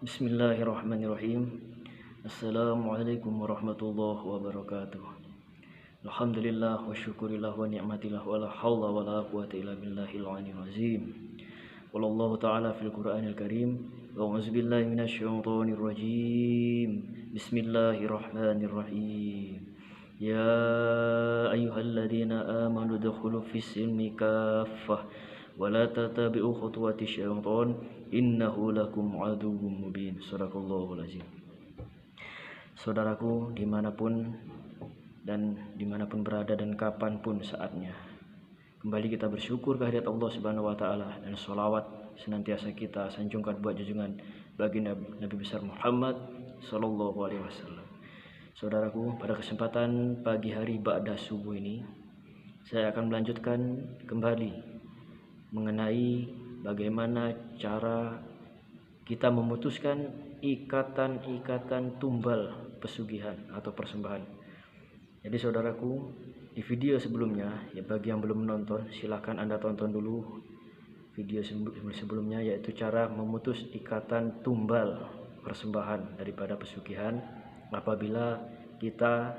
Bismillahirrahmanirrahim. Assalamualaikum warahmatullahi wabarakatuh. Alhamdulillah wa syukurillah wa ni'matillah wa la hawla wa la quwata illa billahil aliyyil azim. Wallahu ta'ala fil Qur'anil Karim. Wa a'udzubillahi minasyaitonir rajim. Bismillahirrahmanirrahim. Ya ayyuhalladzina amanu dukhulu fis silmi kaffah wa la tattabi'u khutuwatis syaitan innahu lakum aduwwum mubin. Shadaqallahul azim. Saudaraku, dimanapun berada dan kapanpun saatnya, kembali kita bersyukur kehadirat Allah Subhanahu wa taala dan sholawat senantiasa kita sanjungkan buat junjungan baginda Nabi besar Muhammad sallallahu alaihi wasallam. Saudaraku, pada kesempatan pagi hari ba'da subuh ini, saya akan melanjutkan kembali mengenai bagaimana cara kita memutuskan ikatan-ikatan tumbal pesugihan atau persembahan. Jadi saudaraku, di video sebelumnya, ya bagi yang belum menonton, silahkan Anda tonton dulu video sebelumnya, yaitu cara memutus ikatan tumbal persembahan daripada pesugihan apabila kita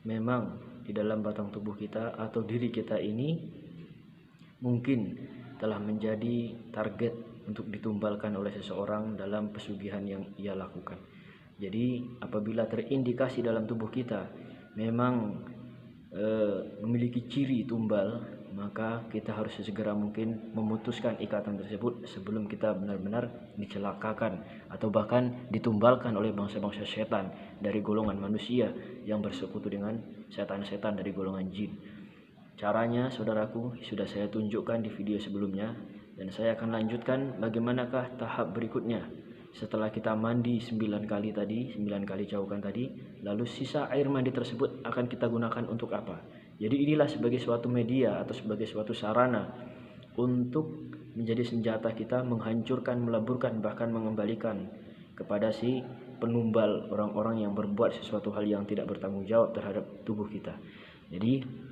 memang di dalam batang tubuh kita atau diri kita ini mungkin telah menjadi target untuk ditumbalkan oleh seseorang dalam pesugihan yang ia lakukan. Jadi apabila terindikasi dalam tubuh kita memang memiliki ciri tumbal, maka kita harus sesegera mungkin memutuskan ikatan tersebut sebelum kita benar-benar dicelakakan atau bahkan ditumbalkan oleh bangsa-bangsa setan dari golongan manusia yang bersekutu dengan setan-setan dari golongan jin. Caranya saudaraku sudah saya tunjukkan di video sebelumnya, dan saya akan lanjutkan bagaimanakah tahap berikutnya. Setelah kita mandi 9 kali tadi, 9 kali caukan tadi, lalu sisa air mandi tersebut akan kita gunakan untuk apa? Jadi inilah sebagai suatu media atau sebagai suatu sarana untuk menjadi senjata kita menghancurkan, meleburkan, bahkan mengembalikan kepada si penumbal orang-orang yang berbuat sesuatu hal yang tidak bertanggung jawab terhadap tubuh kita. Jadi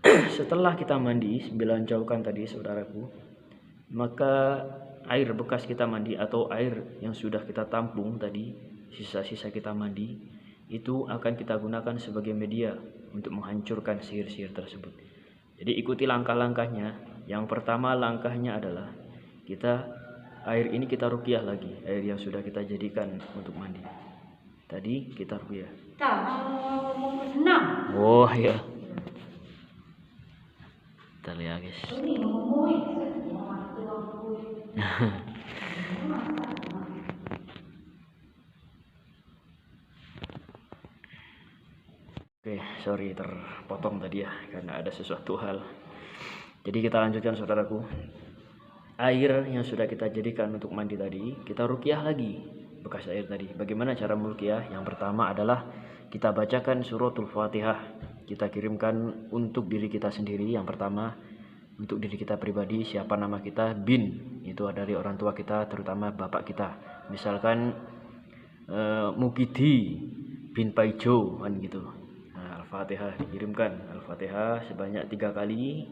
setelah kita mandi 9 caukan tadi saudaraku, maka air bekas kita mandi atau air yang sudah kita tampung tadi, sisa-sisa kita mandi, itu akan kita gunakan sebagai media untuk menghancurkan sihir-sihir tersebut. Jadi ikuti langkah-langkahnya. Yang pertama langkahnya adalah air ini kita ruqyah lagi, air yang sudah kita jadikan untuk mandi. Tadi kita ruqyah. Oh ya. Kita lihat guys. Oke, sorry terpotong tadi ya karena ada sesuatu hal. Jadi kita lanjutkan saudaraku. Air yang sudah kita jadikan untuk mandi tadi, kita ruqyah lagi bekas air tadi. Bagaimana cara meruqyah? Yang pertama adalah kita bacakan suratul Fatihah. Kita kirimkan untuk diri kita sendiri. Yang pertama untuk diri kita pribadi, siapa nama kita, bin, itu dari orang tua kita, terutama bapak kita. Misalkan Mukidi bin Paijo kan gitu. Nah, Al-Fatihah dikirimkan, Al-Fatihah sebanyak 3 kali.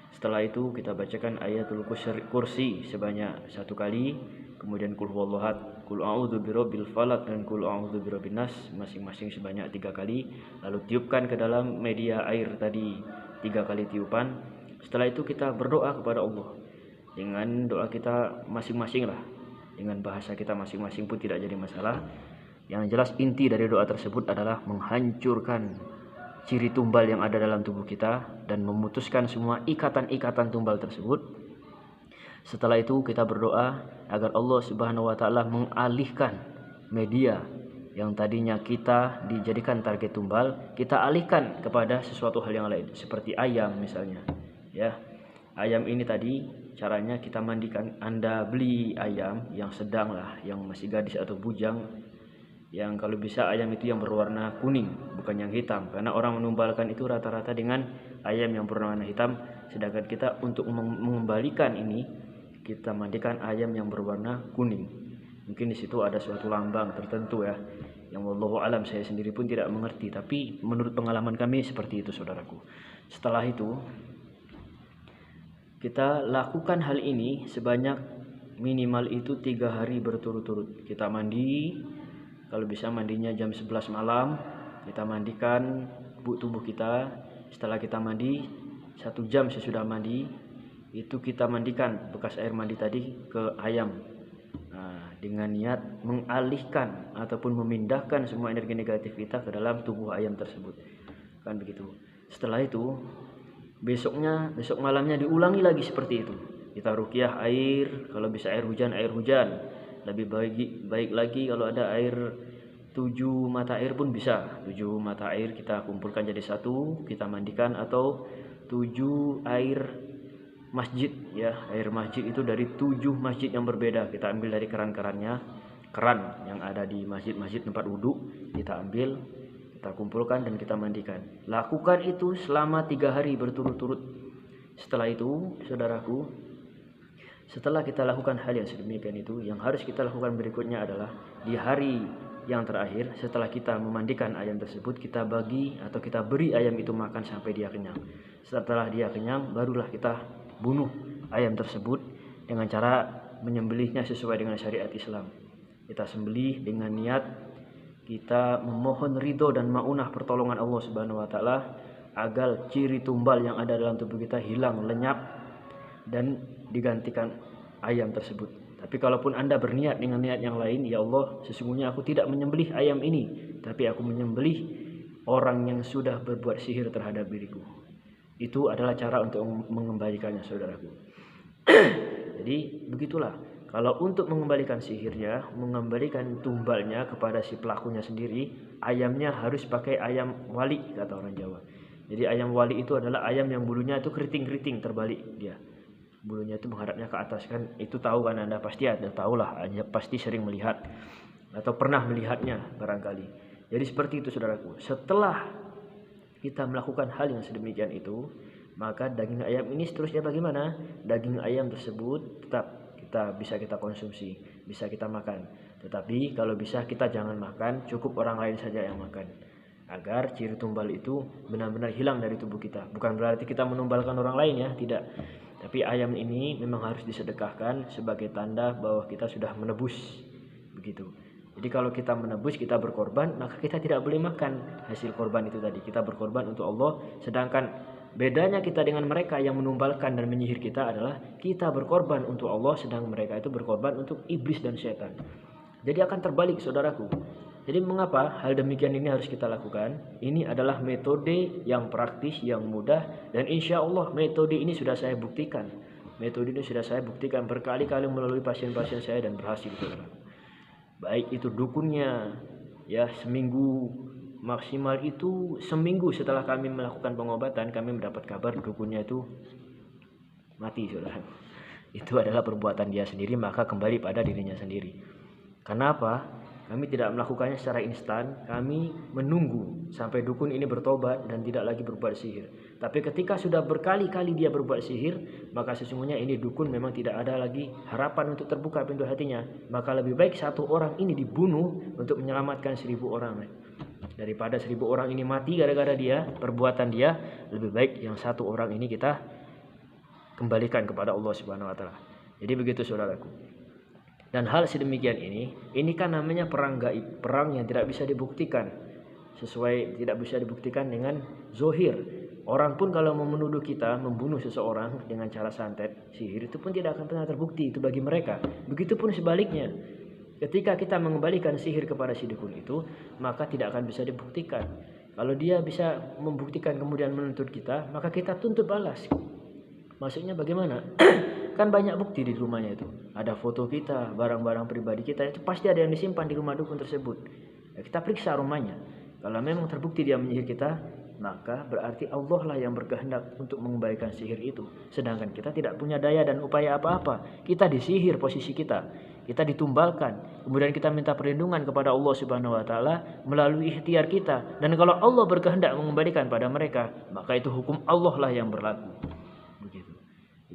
Setelah itu kita bacakan ayatul kursi sebanyak 1 kali, kemudian qul huwallahu ahad, qul a'udzu birabbil falaq dan qul a'udzu birabbin nas masing-masing sebanyak 3 kali. Lalu tiupkan ke dalam media air tadi 3 kali tiupan. Setelah itu kita berdoa kepada Allah dengan doa kita masing-masing lah, dengan bahasa kita masing-masing pun tidak jadi masalah. Yang jelas inti dari doa tersebut adalah menghancurkan ciri tumbal yang ada dalam tubuh kita dan memutuskan semua ikatan-ikatan tumbal tersebut. Setelah itu kita berdoa agar Allah Subhanahu wa taala mengalihkan media yang tadinya kita dijadikan target tumbal, kita alihkan kepada sesuatu hal yang lain, seperti ayam misalnya. Ya, ayam ini tadi caranya kita mandikan. Anda beli ayam yang sedang lah, yang masih gadis atau bujang, yang kalau bisa ayam itu yang berwarna kuning, bukan yang hitam, karena orang menumbalkan itu rata-rata dengan ayam yang berwarna hitam. Sedangkan kita untuk mengembalikan ini, kita mandikan ayam yang berwarna kuning. Mungkin di situ ada suatu lambang tertentu ya, yang wallahu alam saya sendiri pun tidak mengerti, tapi menurut pengalaman kami seperti itu saudaraku. Setelah itu kita lakukan hal ini sebanyak minimal itu 3 hari berturut-turut. Kita mandi, kalau bisa mandinya jam 11 malam, kita mandikan tubuh kita. Setelah kita mandi, 1 jam sesudah mandi, itu kita mandikan bekas air mandi tadi ke ayam. Nah, dengan niat mengalihkan ataupun memindahkan semua energi negatif kita ke dalam tubuh ayam tersebut. Kan begitu. Setelah itu, besok malamnya diulangi lagi seperti itu. Kita ruqyah air, kalau bisa air hujan. Lebih baik lagi kalau ada air 7 mata air pun bisa. 7 mata air kita kumpulkan jadi satu, kita mandikan, atau 7 air masjid ya. Air masjid itu dari 7 masjid yang berbeda. Kita ambil dari keran yang ada di masjid-masjid tempat wudhu, kita ambil, kita kumpulkan dan kita mandikan. Lakukan itu selama 3 hari berturut-turut. Setelah itu, saudaraku, setelah kita lakukan hal yang sedemikian itu, yang harus kita lakukan berikutnya adalah di hari yang terakhir setelah kita memandikan ayam tersebut, kita bagi atau kita beri ayam itu makan sampai dia kenyang. Setelah dia kenyang, barulah kita bunuh ayam tersebut dengan cara menyembelihnya sesuai dengan syariat Islam. Kita sembelih dengan niat kita memohon ridho dan maunah pertolongan Allah Subhanahu wa taala agar ciri tumbal yang ada dalam tubuh kita hilang, lenyap, dan digantikan ayam tersebut. Tapi kalaupun Anda berniat dengan niat yang lain, ya Allah, sesungguhnya aku tidak menyembelih ayam ini, tapi aku menyembelih orang yang sudah berbuat sihir terhadap diriku. Itu adalah cara untuk mengembalikannya, saudaraku. Jadi begitulah. Kalau untuk mengembalikan sihirnya, mengembalikan tumbalnya kepada si pelakunya sendiri, ayamnya harus pakai ayam wali, kata orang Jawa. Jadi ayam wali itu adalah ayam yang bulunya itu keriting-keriting, terbalik dia. Bulunya itu menghadapnya ke atas, kan itu tahu kan Anda, pasti ada tahulah, pasti sering melihat atau pernah melihatnya barangkali. Jadi seperti itu, saudaraku. Setelah kita melakukan hal yang sedemikian itu, maka daging ayam ini seterusnya bagaimana? Daging ayam tersebut tetap bisa kita konsumsi, bisa kita makan. Tetapi kalau bisa kita jangan makan, cukup orang lain saja yang makan, agar ciri tumbal itu benar-benar hilang dari tubuh kita. Bukan berarti kita menumbalkan orang lain ya, tidak. Tapi ayam ini memang harus disedekahkan sebagai tanda bahwa kita sudah menebus, begitu. Jadi kalau kita menebus, kita berkorban, maka kita tidak boleh makan hasil korban itu tadi. Kita berkorban untuk Allah, sedangkan bedanya kita dengan mereka yang menumbalkan dan menyihir kita adalah kita berkorban untuk Allah, sedang mereka itu berkorban untuk iblis dan setan. Jadi akan terbalik, saudaraku. Jadi mengapa hal demikian ini harus kita lakukan? Ini adalah metode yang praktis, yang mudah, dan insya Allah metode ini sudah saya buktikan. Metode ini sudah saya buktikan berkali-kali melalui pasien-pasien saya dan berhasil, saudara. Baik itu dukunnya, ya seminggu maksimal itu seminggu setelah kami melakukan pengobatan, kami mendapat kabar dukunnya itu mati, saudara. Itu adalah perbuatan dia sendiri, maka kembali pada dirinya sendiri. Kenapa? Kami tidak melakukannya secara instan, kami menunggu sampai dukun ini bertobat dan tidak lagi berbuat sihir. Tapi ketika sudah berkali-kali dia berbuat sihir, maka sesungguhnya ini dukun memang tidak ada lagi harapan untuk terbuka pintu hatinya. Maka lebih baik 1 orang ini dibunuh untuk menyelamatkan 1000 orang. Daripada 1000 orang ini mati gara-gara dia, perbuatan dia, lebih baik yang 1 orang ini kita kembalikan kepada Allah Subhanahu wa taala. Jadi begitu, saudaraku. Dan hal sedemikian ini kan namanya perang gaib, perang yang tidak bisa dibuktikan, tidak bisa dibuktikan dengan zohir. Orang pun kalau mau menuduh kita membunuh seseorang dengan cara santet, sihir, itu pun tidak akan pernah terbukti itu bagi mereka. Begitupun sebaliknya, ketika kita mengembalikan sihir kepada si dukun itu, maka tidak akan bisa dibuktikan. Kalau dia bisa membuktikan kemudian menuntut kita, maka kita tuntut balas. Maksudnya bagaimana? Kan banyak bukti di rumahnya itu. Ada foto kita, barang-barang pribadi kita, itu pasti ada yang disimpan di rumah dukun tersebut. Ya, kita periksa rumahnya. Kalau memang terbukti dia menyihir kita, maka berarti Allah lah yang berkehendak untuk mengembalikan sihir itu. Sedangkan kita tidak punya daya dan upaya apa-apa. Kita disihir posisi kita. Kita ditumbalkan. Kemudian kita minta perlindungan kepada Allah Subhanahu wa taala melalui ikhtiar kita. Dan kalau Allah berkehendak mengembalikan pada mereka, maka itu hukum Allah lah yang berlaku.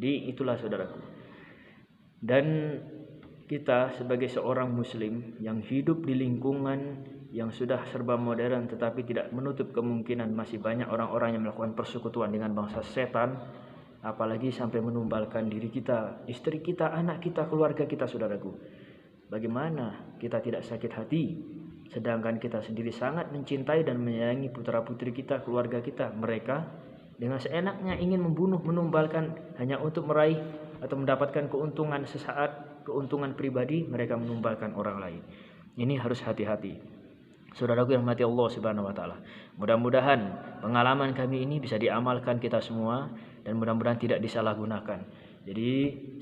Jadi itulah, saudaraku. Dan kita sebagai seorang muslim yang hidup di lingkungan yang sudah serba modern, tetapi tidak menutup kemungkinan masih banyak orang-orang yang melakukan persekutuan dengan bangsa setan, apalagi sampai menumbalkan diri kita, istri kita, anak kita, keluarga kita, saudaraku. Bagaimana kita tidak sakit hati, sedangkan kita sendiri sangat mencintai dan menyayangi putra-putri kita, keluarga kita. Mereka dengan seenaknya ingin membunuh, menumbalkan hanya untuk meraih atau mendapatkan keuntungan sesaat, keuntungan pribadi. Mereka menumbalkan orang lain. Ini harus hati-hati. Saudaraku yang mati Allah Subhanahu wa taala. Mudah-mudahan pengalaman kami ini bisa diamalkan kita semua dan mudah-mudahan tidak disalahgunakan. Jadi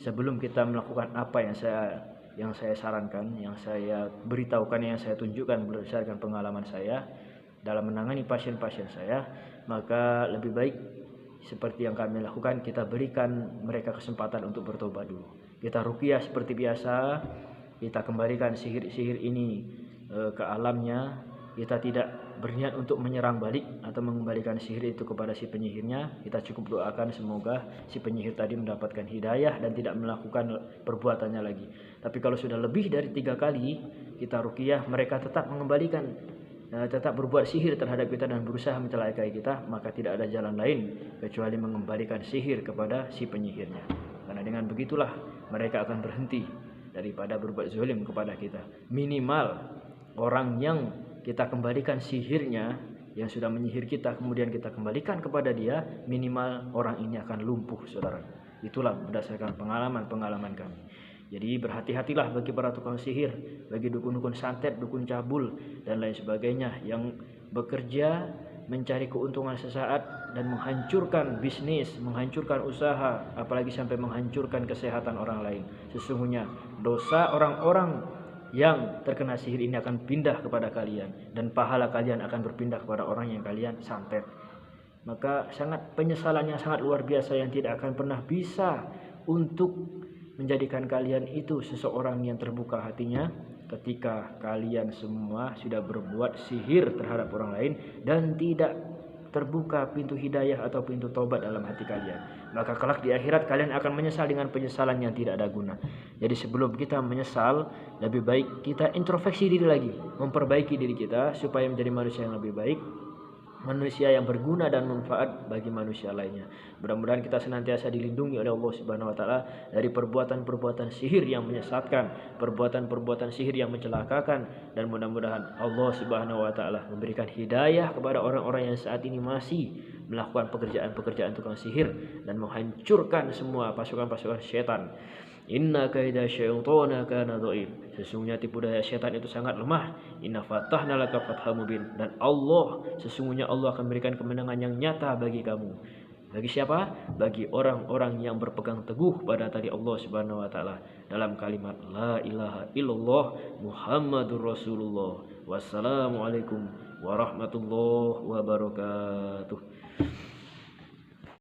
sebelum kita melakukan apa yang saya sarankan, yang saya beritahukan, yang saya tunjukkan berdasarkan pengalaman saya dalam menangani pasien-pasien saya, maka lebih baik seperti yang kami lakukan, kita berikan mereka kesempatan untuk bertobat dulu. Kita ruqyah seperti biasa, kita kembalikan sihir-sihir ini ke alamnya. Kita tidak berniat untuk menyerang balik atau mengembalikan sihir itu kepada si penyihirnya. Kita cukup doakan semoga si penyihir tadi mendapatkan hidayah dan tidak melakukan perbuatannya lagi. Tapi kalau sudah lebih dari 3 kali kita ruqyah, mereka tetap mengembalikan, tetap berbuat sihir terhadap kita dan berusaha mencelakai kita, maka tidak ada jalan lain kecuali mengembalikan sihir kepada si penyihirnya. Karena dengan begitulah mereka akan berhenti daripada berbuat zalim kepada kita. Minimal orang yang kita kembalikan sihirnya, yang sudah menyihir kita, kemudian kita kembalikan kepada dia, minimal orang ini akan lumpuh, saudara. Itulah berdasarkan pengalaman kami. Jadi berhati-hatilah bagi para tukang sihir, bagi dukun-dukun santet, dukun cabul, dan lain sebagainya yang bekerja mencari keuntungan sesaat dan menghancurkan bisnis, menghancurkan usaha, apalagi sampai menghancurkan kesehatan orang lain. Sesungguhnya dosa orang-orang yang terkena sihir ini akan pindah kepada kalian, dan pahala kalian akan berpindah kepada orang yang kalian santet. Maka penyesalannya sangat luar biasa yang tidak akan pernah bisa untuk menjadikan kalian itu seseorang yang terbuka hatinya ketika kalian semua sudah berbuat sihir terhadap orang lain dan tidak terbuka pintu hidayah atau pintu taubat dalam hati kalian. Maka kelak di akhirat kalian akan menyesal dengan penyesalan yang tidak ada guna. Jadi sebelum kita menyesal, lebih baik kita introspeksi diri lagi, memperbaiki diri kita supaya menjadi manusia yang lebih baik, manusia yang berguna dan manfaat bagi manusia lainnya. Mudah-mudahan kita senantiasa dilindungi oleh Allah Subhanahu wa taala dari perbuatan-perbuatan sihir yang menyesatkan, perbuatan-perbuatan sihir yang mencelakakan, dan mudah-mudahan Allah Subhanahu wa taala memberikan hidayah kepada orang-orang yang saat ini masih melakukan pekerjaan-pekerjaan tukang sihir dan menghancurkan semua pasukan-pasukan setan. Inna kaida syaitana kana dhaif. Sesungguhnya tipu daya setan itu sangat lemah. Inna fatahna laka fatham mubin. Dan sesungguhnya Allah akan memberikan kemenangan yang nyata bagi kamu. Bagi siapa? Bagi orang-orang yang berpegang teguh pada tali Allah Subhanahu wa taala dalam kalimat la ilaha illallah Muhammadur Rasulullah. Wassalamualaikum warahmatullahi wabarakatuh.